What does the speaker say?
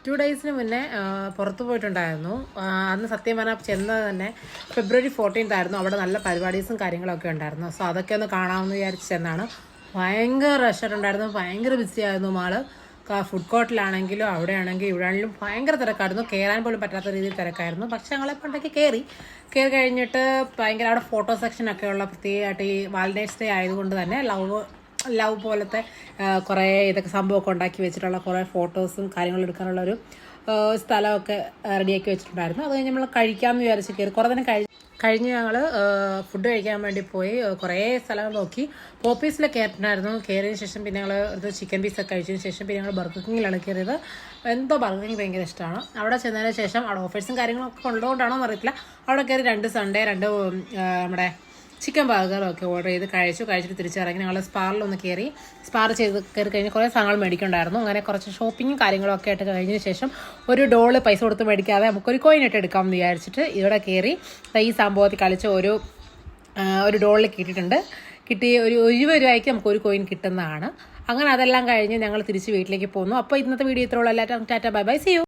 2 ഡേയ്സിന് മുന്നേ പുറത്തു പോയിട്ടുണ്ടായിരുന്നു. അന്ന് സത്യം പറഞ്ഞാൽ ചെന്നത് തന്നെ February 14th ആയിരുന്നു. അവിടെ നല്ല പരിപാടീസും കാര്യങ്ങളൊക്കെ ഉണ്ടായിരുന്നു. സോ അതൊക്കെ ഒന്ന് കാണാമെന്ന് വിചാരിച്ച് ചെന്നാണ്. ഭയങ്കര റഷായിട്ടുണ്ടായിരുന്നു, ഭയങ്കര ബിസി ആയിരുന്നു മാള്. ഫുഡ് കോർട്ടിലാണെങ്കിലും അവിടെ ആണെങ്കിലും ഇവിടെ ആണെങ്കിലും ഭയങ്കര തിരക്കായിരുന്നു. കയറാൻ പോലും പറ്റാത്ത രീതിയിൽ തിരക്കായിരുന്നു. പക്ഷെ ഞങ്ങളെ പണ്ടൊക്കെ കയറി കഴിഞ്ഞിട്ട് ഭയങ്കര അവിടെ ഫോട്ടോ സെക്ഷനൊക്കെ ഉള്ള, പ്രത്യേകമായിട്ട് ഈ വാലന്റൈൻസ് ഡേ ആയതുകൊണ്ട് തന്നെ ലവ് പോലത്തെ കുറേ ഇതൊക്കെ സംഭവമൊക്കെ ഉണ്ടാക്കി വെച്ചിട്ടുള്ള കുറേ ഫോട്ടോസും കാര്യങ്ങളും എടുക്കാനുള്ള ഒരു സ്ഥലമൊക്കെ റെഡിയാക്കി വെച്ചിട്ടുണ്ടായിരുന്നു. അത് കഴിഞ്ഞ് നമ്മൾ കഴിക്കാമെന്ന് വിചാരിച്ച് കയറി. കുറേ തന്നെ കഴിഞ്ഞ് ഞങ്ങൾ ഫുഡ് കഴിക്കാൻ വേണ്ടി പോയി. കുറേ സ്ഥലങ്ങൾ നോക്കി. പോപ്പീസിൽ കയറിയിട്ടുണ്ടായിരുന്നു. കയറിയതിന് ശേഷം പിന്നെ ഞങ്ങൾ ഒരു ചിക്കൻ പീസൊക്കെ കഴിച്ചതിന് ശേഷം പിന്നെ ഞങ്ങൾ ബർഗർ കിങ്ങിലാണ് കയറിയത്. എന്തോ ബർഗർ കിങ് ഭയങ്കര ഇഷ്ടമാണ്. അവിടെ ചെന്നതിന് ശേഷം അവിടെ ഓഫേഴ്സും കാര്യങ്ങളൊക്കെ ഉള്ളതുകൊണ്ടാണോ എന്നറിയത്തില്ല, അവിടെ കയറി 2 സൺഡേ 2 നമ്മുടെ ചിക്കൻ ബർഗറൊക്കെ ഓർഡർ ചെയ്ത് കഴിച്ചിട്ട് തിരിച്ചിറങ്ങി ഞങ്ങൾ സ്പാറിലൊന്ന് കയറി. സ്പാർ കയറി കഴിഞ്ഞ് കുറേ സാധനങ്ങൾ മേടിക്കുന്നുണ്ടായിരുന്നു. അങ്ങനെ കുറച്ച് ഷോപ്പിങ്ങും കാര്യങ്ങളൊക്കെ ആയിട്ട് കഴിഞ്ഞതിന് ശേഷം ഒരു ഡോള് പൈസ കൊടുത്ത് മേടിക്കാതെ നമുക്കൊരു കോയിൻ ഇട്ട് എടുക്കാമെന്ന് വിചാരിച്ചിട്ട് ഇവിടെ കയറി ഈ സംഭവത്തിൽ കളിച്ച് ഒരു ഡോളിൽ കിട്ടി ഒരു 20 രൂപയ്ക്ക് നമുക്കൊരു കോയിൻ കിട്ടുന്നതാണ്. അങ്ങനെ അതെല്ലാം കഴിഞ്ഞ് ഞങ്ങൾ തിരിച്ച് വീട്ടിലേക്ക് പോന്നു. അപ്പോൾ ഇന്നത്തെ വീഡിയോ ഇത്രയുള്ള. എല്ലാവരും ടാറ്റ ബൈ ബൈ, സീ യു.